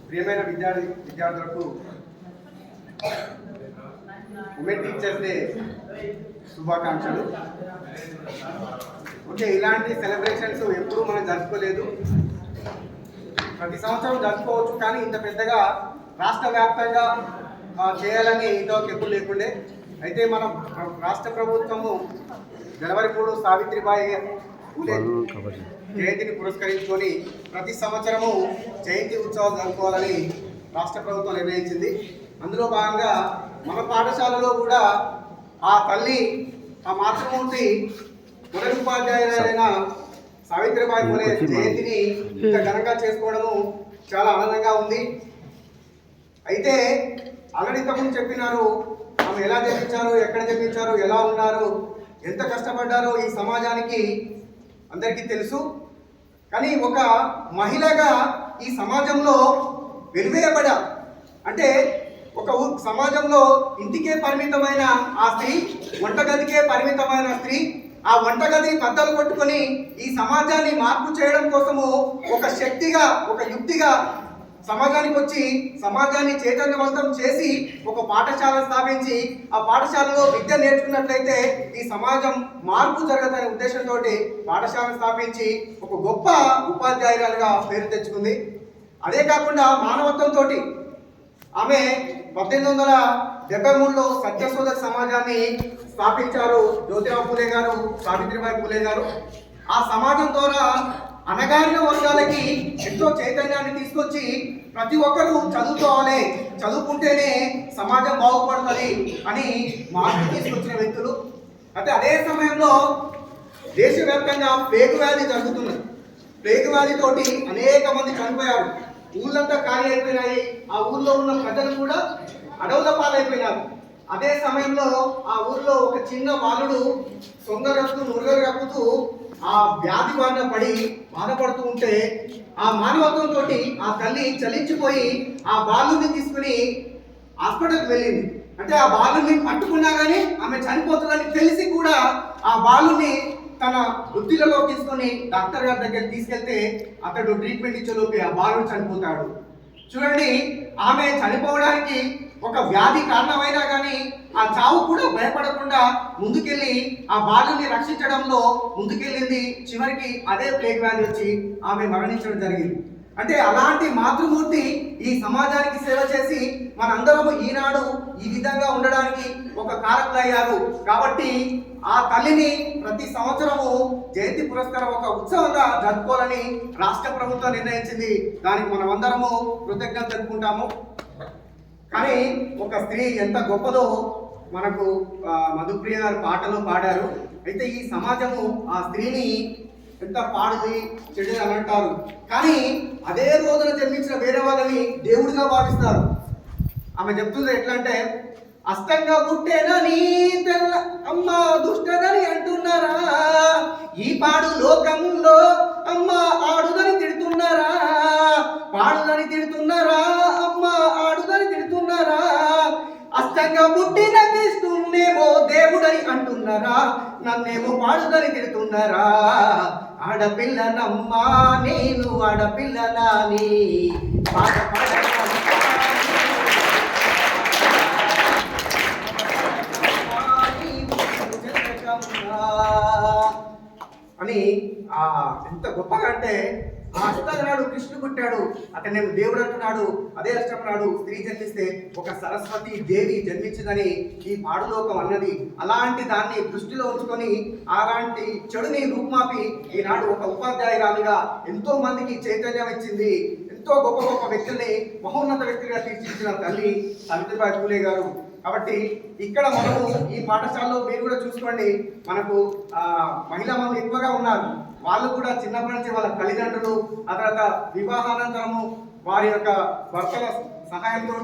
ప్రియమైన విద్యార్థులకు women teachers day శుభాకాంక్షలు. ఓకే, ఇలాంటి సెలబ్రేషన్స్ ఎప్పుడూ మనం జరుపుకోలేదు. ప్రతి సంవత్సరం జరుపుకోవచ్చు, కానీ ఇంత పెద్దగా రాష్ట్ర వ్యాప్తంగా చేయాలని ఇంతవరకు ఎప్పుడు లేకుండే. అయితే మనం రాష్ట్ర ప్రభుత్వము జనవరి 3 సావిత్రిబాయి పూలే జయంతిని పురస్కరించుకొని ప్రతి సంవత్సరము జయంతి ఉత్సవాలు జరుపుకోవాలని రాష్ట్ర ప్రభుత్వం నిర్ణయించింది. అందులో భాగంగా మన పాఠశాలలో కూడా ఆ తల్లి, ఆ మాతృమూర్తి మొదటి ఉపాధ్యాయులైన సావిత్రిబాయి పూలే జయంతిని ఇంత ఘనంగా చేసుకోవడము చాలా ఆనందంగా ఉంది. అయితే ఆల్రెడీ ఇంతకుముందు చెప్పినారు, ఆమె ఎలా జన్మించారు, ఎక్కడ జన్మించారు, ఎలా ఉన్నారు, ఎంత కష్టపడ్డారో ఈ సమాజానికి అందరికీ తెలుసు. కానీ ఒక మహిళగా ఈ సమాజంలో వెలివేయబడ, అంటే ఒక సమాజంలో ఇంటికే పరిమితమైన ఆ స్త్రీ, వంటగదికే పరిమితమైన స్త్రీ, ఆ వంటగది బద్దలు కొట్టుకొని ఈ సమాజాన్ని మార్పు చేయడం కోసము ఒక శక్తిగా, ఒక యుక్తిగా సమాజానికి వచ్చి సమాజాన్ని చైతన్యవంతం చేసి ఒక పాఠశాల స్థాపించి ఆ పాఠశాలలో విద్య నేర్చుకున్నట్లయితే ఈ సమాజం మార్పు జరగదనే ఉద్దేశంతో పాఠశాల స్థాపించి ఒక గొప్ప ఉపాధ్యాయురాలుగా పేరు తెచ్చుకుంది. అదే కాకుండా మానవత్వంతో ఆమె 1873లో సత్యశోధక సమాజాన్ని స్థాపించారు జ్యోతిరావు పూలే గారు, సావిత్రిబాయి పూలే గారు. ఆ సమాజం ద్వారా అణగారిన వర్గాలకి ఎంతో చైతన్యాన్ని తీసుకొచ్చి ప్రతి ఒక్కరూ చదువుకోవాలి, చదువుకుంటేనే సమాజం బాగుపడుతుంది అని మార్పు తీసుకొచ్చిన వ్యక్తులు. అయితే అదే సమయంలో దేశవ్యాప్తంగా ప్లేగు వ్యాధి జరుగుతున్నది. ప్లేగు వ్యాధితోటి అనేక మంది చనిపోయారు. ఊళ్ళంతా ఖాళీ అయిపోయినాయి. ఆ ఊళ్ళో ఉన్న ప్రజలు కూడా అడవుల పాలైపోయినారు. అదే సమయంలో ఆ ఊళ్ళో ఒక చిన్న బాలుడు సొంగరస్తూ నురగలు కప్పుతూ ఆ వ్యాధి బారిన పడి బాధపడుతూ ఉంటే ఆ మానవత్వంతో ఆ తల్లి చలించిపోయి ఆ బాలుని తీసుకుని హాస్పిటల్కి వెళ్ళింది. అంటే ఆ బాలుని పట్టుకున్నా కానీ ఆమె చనిపోతుందని తెలిసి కూడా ఆ బాలుని తన వృత్తిలో తీసుకొని డాక్టర్ గారి దగ్గర తీసుకెళ్తే అతడు ట్రీట్మెంట్ ఇచ్చేలోపే ఆ బాలుడు చనిపోతాడు. చూడండి, ఆమె చనిపోవడానికి ఒక వ్యాధి కారణమైనా కానీ ఆ చావు కూడా భయపడకుండా ముందుకెళ్ళి ఆ బాలుని రక్షించడంలో ముందుకెళ్ళింది. చివరికి అదే ప్లేగ్ వ్యాధి వచ్చి ఆమె మరణించడం జరిగింది. అంటే అలాంటి మాతృమూర్తి ఈ సమాజానికి సేవ చేసి మనందరము ఈనాడు ఈ విధంగా ఉండడానికి ఒక కారకులయ్యారు. కాబట్టి ఆ తల్లిని ప్రతి సంవత్సరము జయంతి పురస్కారం ఒక ఉత్సవంగా జరుపుకోవాలని రాష్ట్ర ప్రభుత్వం నిర్ణయించింది. దానికి మనం అందరము కృతజ్ఞత తెలుపుకుంటాము. కానీ ఒక స్త్రీ ఎంత గొప్పదో మనకు మధుప్రియ గారు పాటలో పాడారు. అయితే ఈ సమాజము ఆ స్త్రీని ఎంత పాడుది, చెడు అని అంటారు. కానీ అదే రోజున జన్మించిన వేరే వాళ్ళని దేవుడిగా భావిస్తారు. ఆమె చెప్తుంది ఎట్లా అంటే, అస్తంగా పుట్టేనని తెల్ల అమ్మ దుష్టదని అంటున్నారా, ఈ పాడు లోకంలో అమ్మ ఆడుదని తిడుతున్నారా, పాడుదని తిడుతున్నారా, అమ్మ ఆడుదని తిడుతున్నారా, అస్తంగా పుట్టిన క్రీస్తున్నేమో దేవుడని అంటున్నారా, నన్నేమో పాడుదని తిడుతున్నారా, ఆడపిల్లనమ్మా నేను ఆడపిల్లనాని పాట పాడ అని ఎంత గొప్పగా అంటే ఆ అష్టం నాడు కృష్ణుడు పుట్టాడు, అతన్నేమో దేవుడు అంటున్నాడు. అదే అష్టం నాడు స్త్రీ జన్మిస్తే ఒక సరస్వతి దేవి జన్మించిందని ఈ పాడులోకం అన్నది. అలాంటి దాన్ని దృష్టిలో ఉంచుకొని అలాంటి చెడుని రూపుమాపి ఈనాడు ఒక ఉపాధ్యాయురాలుగా ఎంతో మందికి చైతన్యం ఇచ్చింది. ఎంతో గొప్ప గొప్ప వ్యక్తుల్ని మహోన్నత వ్యక్తిగా తీర్చిదిద్దిన తల్లి సావిత్రిబాయి పూలే గారు. కాబట్టి ఇక్కడ మనము ఈ పాఠశాలలో మీరు కూడా చూసుకోండి, మనకు మహిళా మంది ఎక్కువగా ఉన్నారు. వాళ్ళు కూడా చిన్నప్పటి నుంచి వాళ్ళ తల్లిదండ్రులు, ఆ తర్వాత వివాహానంతరము వారి యొక్క భర్తల సహాయంతో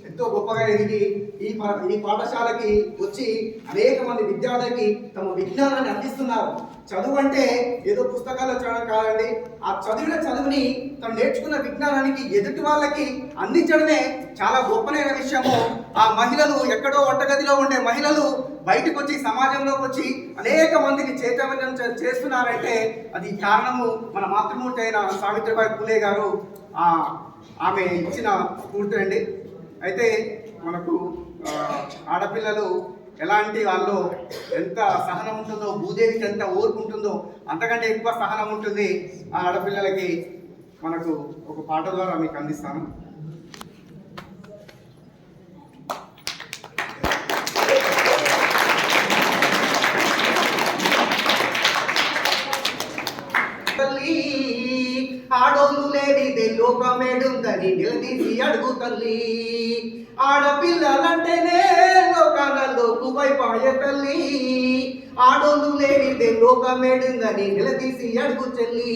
ఎంతో గొప్పగా ఎదిగి ఈ పాఠశాలకి వచ్చి అనేక మంది విద్యార్థులకి తమ విజ్ఞానాన్ని అందిస్తున్నారు. చదువు అంటే ఏదో పుస్తకాల్లో చదవడం కాదండి. ఆ చదివిన చదువుని తను నేర్చుకున్న విజ్ఞానానికి ఎదుటి వాళ్ళకి అందించడమే చాలా గొప్పనైన విషయము. ఆ మహిళలు ఎక్కడో వంటగదిలో ఉండే మహిళలు బయటకు వచ్చి సమాజంలోకి వచ్చి అనేక మందిని చైతన్యం చేస్తున్నారంటే అది కారణము మన మాతృమూర్తి అయిన సావిత్రిబాయి పూలే గారు. ఆమె ఇచ్చిన స్ఫూర్తి అండి. అయితే మనకు ఆడపిల్లలు ఎలాంటి వాళ్ళు ఎంత సహనం ఉంటుందో, భూదేవికి ఎంత ఓర్పు ఉంటుందో అంతకంటే ఎక్కువ సహనం ఉంటుంది ఆ ఆడపిల్లలకి. మనకు ఒక పాట ద్వారా మీకు అందిస్తాను. ఆడోళ్ళు లేనిదే లోకమేడుందని నిలదీసి అడుగు తల్లి. ఆడపిల్లలంటేనే లోకాలలో కువైపాయ తల్లి. ఆడోళ్ళు లేనిదే లోకమేడుందని నిలదీసి అడుగు చెల్లి.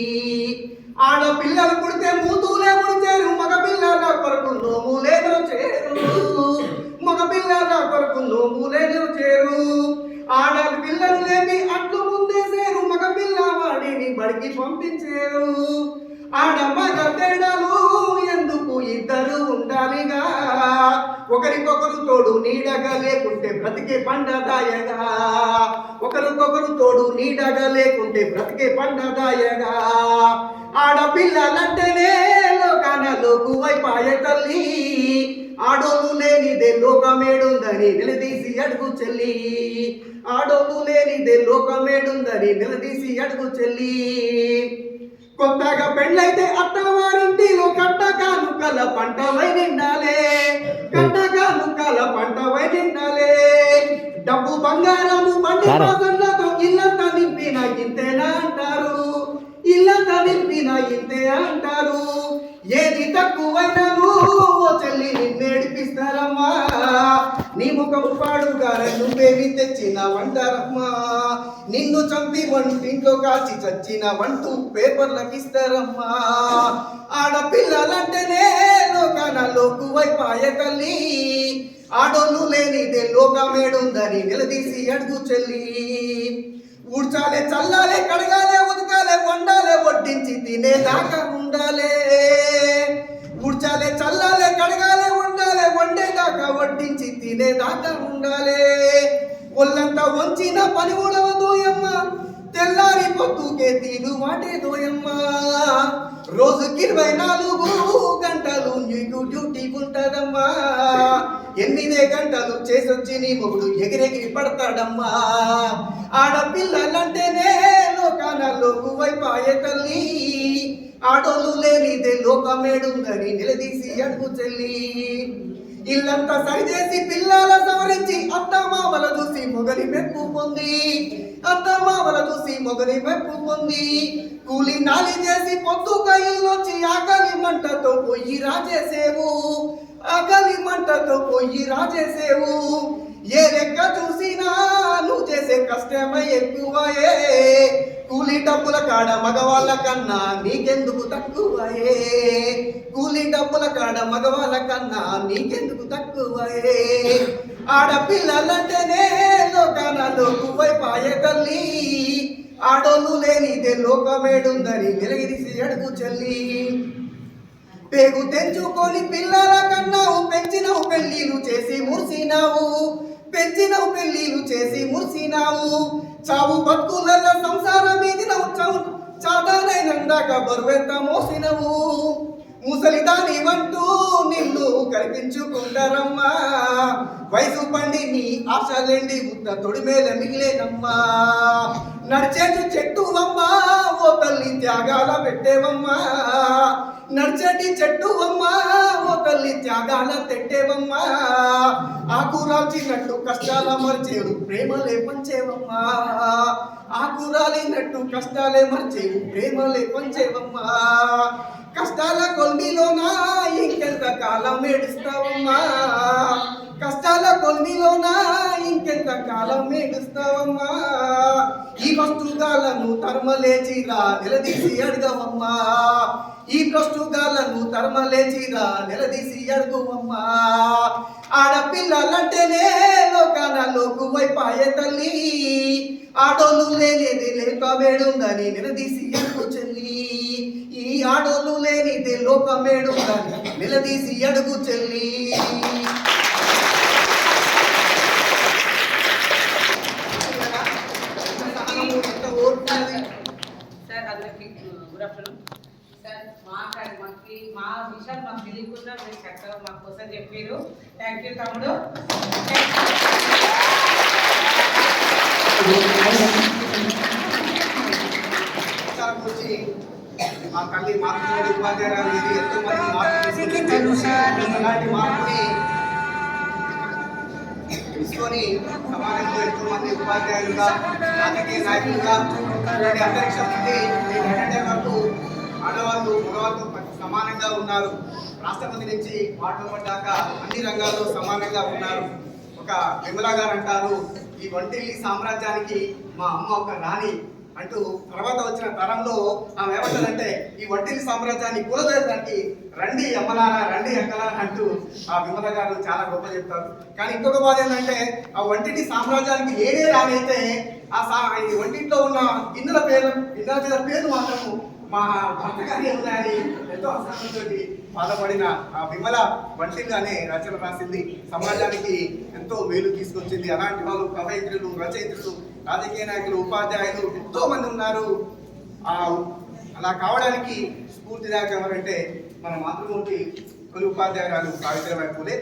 ఆడపిల్లలు పుడితే మూతులే పుడిచేరు, మగపిల్లల కొరకు నోములేనో చేరు. మగపిల్లల కొరకు నోములేనో చేరు. ఆడపిల్లలు లేని అట్లు ముందేసేరు, మగపిల్లవాడిని బడికి పంపించేరు. ఆడమగ తేడాలు ఎందుకు ఇద్దరు ఉండాలిగా, ఒకరికొకరు తోడు నీడగా లేకుంటే బ్రతికే పండదాయగా. ఒకరికొకరు తోడు నీడగా లేకుంటే బ్రతికే పండదాయగా. ఆడపిల్లలంటేనే లోకాలలో కువైపాయ తల్లి. ఆడోళ్ళు లేనిదే లోకమేడుందని నిలదీసి అడుగు చెల్లి. ఆడోళ్ళు లేనిదే లోకమేడుందని నిలదీసి అడుగు చెల్లి. కొత్తగా పెళ్ళైతే అత్తవారింటిలో కట్టకానుకల పంటవై నిండాలే. కట్టకానుకల పంటవై నిండాలే. డబ్బు బంగారము బండి బాధలతో ఇల్లంతా నింపిన ఇంతేనా అంటారు. ఇల్లంతా నింపిన ఇంతే అంటారు. ఏది తక్కువైనాను ఓ చెల్లి నిన్నేడిపిస్తారమ్మా. నీ ముఖం పాడుగా నువ్వేమి తెచ్చిన వంటారమ్మా. నిన్ను చంపి వంటింట్లో కాచి చచ్చిన వంటూ పేపర్లకిస్తారమ్మా. ఆడపిల్లలంటేనే లోకాలలో కువైపాయ తల్లి. ఆడోళ్ళు లేనిదే లోకమేడుందని నిలదీసి అడుగు చెల్లి. ఊడ్చాలే, చల్లాలే, కడగాలే, ఉతకాలే, వండాలే, వడ్డించి తినేదాకా ఉండాలే. ఊడ్చాలే, చల్లాలే, కడగాలే, వండాలే, వండేదాకా వడ్డించి తినేదాకా ఉండాలే. ఒళ్ళంతా వంచిన పని ఉడవదోయమ్మ, తెల్లారి పొద్దుకే తీరు వాటే దోయమ్మ. రోజుకి 24 గంటలు నీకు డ్యూటీ ఉంటదమ్మా. 8 గంటలు చేసొచ్చి నీ మొగుడు ఎగిరెగిరి పడతాడమ్మా. ఆడపిల్లలంటేనే లోకాలలో కువైపాయ తల్లి. ఆడోళ్ళు లేనిదే లోకమేడుందని నిలదీసి అడుగు చెల్లి. ఇల్లంతా సరిచేసి పిల్లల సవరించి అత్తమామల చూసి మొగలి మెప్పు పొంది. అత్తమామల చూసి మొగలి మెప్పు పొంది. కూలి నాలి చేసి పొద్దుగా ఇల్లొచ్చి ఆకలి మంటతో పొయ్యి రాజేసేవు. ఆకలి మంటతో పొయ్యి రాజేసేవు. ఏ లెక్క చూసినా నువ్వు చేసే కష్టమే ఎక్కువయే. కూలి డబ్బుల కాడ మగవాళ్ళ కన్నా నీకెందుకు తక్కువయే. కూలి డబ్బుల కాడ మగవాళ్ళ కన్నా నీకెందుకు తక్కువయే. ఆడపిల్లలంటేనే లోకాలలో కువైపాయ తల్లి. ఆడోళ్ళు లేనిదే లోకమేడుందని నిలగిరిసి అడుగు చెల్లి. పేగు తెంచుకొని పిల్లల కన్నావు, పెంచినవు పెళ్ళిళ్ళు చేసి మురిసినావు. పెంచినవు పెళ్ళిళ్ళు చేసి మురిసినావు. చావు బతుకులలో సంసారం మీద నవ్వు చాదానైనందాక బరువెంత మోసినవు. ముసలిదాని వంటూ నిన్ను కల్పించుకుంటారమ్మా. వయసు పండి నీ ఆశలేండి ఉత్త తొడిమేల మిగిలేనమ్మా. నడిచేటి చెట్టు అమ్మా ఓ తల్లి త్యాగాల పెట్టేవమ్మా. నడిచేటి చెట్టు అమ్మా ఓ తల్లి త్యాగాల తెట్టేవమ్మా. ఆకురాల్చినట్టు కష్టాల మర్చేవు ప్రేమలే పంచేవమ్మా. ఆకురాలినట్టు కష్టాలే మర్చేవు ప్రేమలే పంచేవమ్మా. కష్టాల కొల్మిలోనా ఇంకెంత కాలం ఏడుస్తావమ్మా. కష్టాల కొల్మిలోనా ఇంకెంత కాలం ఏడుస్తావమ్మా. ఈ వస్తుగాలను తరమలేచిరా నిలదీసి అడగవమ్మా. ఈ వస్తుగాలను తరమలేచిరా నిలదీసి అడుగువమ్మా. ఆడపిల్లలంటేనే లోకాలలో కువైపాయ తల్లి. ఆడోళ్ళు లేనిది లోకమేడుందని నిలదీసి అడుగు చెల్లి. ఈ ఆడోళ్ళు లేనిది లోకమేడుందని నిలదీసి అడుగు చెల్లి. సార్ అందరికీ గుడ్ ఆఫ్టర్నూన్. సార్ మా విషయం చెప్తారు మాకు తెలియకుండా మీరు చక్కగా మాకు కోసం చెప్పారు. థ్యాంక్ యూ తమ్ముడు. వచ్చి మా తల్లి మార్పుడి ఉపాధ్యాయురాలు ఇది ఎంతో మంది అలాంటి మార్పుని తీసుకొని సమాజంలో ఎంతో మంది ఉపాధ్యాయులుగా రాజకీయ నాయకులుగా అంతరిక్షం నుండి వరకు ఆడవాళ్ళు మగవాళ్ళు సమానంగా ఉన్నారు. రాష్ట్రపతి నుంచి వాటర్ దాకా అన్ని రంగాల్లో సమానంగా ఉన్నారు. ఒక విమలా గారు అంటారు, ఈ వంటిల్లి సామ్రాజ్యానికి మా అమ్మ ఒక రాణి అంటూ తర్వాత వచ్చిన తరంలో ఆమె ఏమంటారంటే ఈ వంటిల్లి సామ్రాజ్యాన్ని కూలదోయడానికి రండి అమ్మలారా రండి అక్కలారా అంటూ ఆ విమల గారు చాలా గొప్ప చెప్తారు. కానీ ఇంకొక బాధ ఏంటంటే ఆ వంటింటి సామ్రాజ్యానికి ఏడే రానైతే ఈ వంటింట్లో ఉన్న గిన్నెల మీద పేర్లు మాత్రము మా భర్తగానే ఉన్నాయని ఎంతో అసహనంతో బాధపడిన ఆ విమల వంటిల్లు అనే రచన రాసింది. సమాజానికి ఎంతో మేలు తీసుకొచ్చింది. అలాంటి వాళ్ళు కవయిత్రులు, రచయిత్రులు, రాజకీయ నాయకులు, ఉపాధ్యాయులు ఎంతో మంది ఉన్నారు. అలా కావడానికి స్ఫూర్తిదాయకం ఎవరంటే మన మాతృమూర్తి తొలి ఉపాధ్యాయురాలు సావిత్రిబాయి పూలే.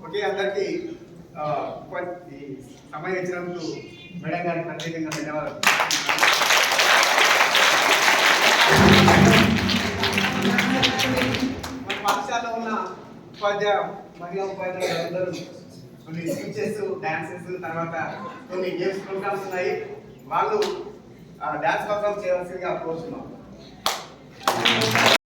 ఒకే అందరికీ సమయం ఇచ్చినందుకు మేడం గారికి ప్రత్యేకంగా ధన్యవాదాలు. మన పాఠశాలలో ఉన్న మహిళా ఉపాధ్యాయులు అందరూ కొన్ని స్పీచెస్, డాన్సెస్, తర్వాత కొన్ని గేమ్స్ ప్రోగ్రామ్స్ ఉన్నాయి. వాళ్ళు డాన్స్ ప్రోగ్రామ్ చేయవలసిందిగా కోరుతున్నాం.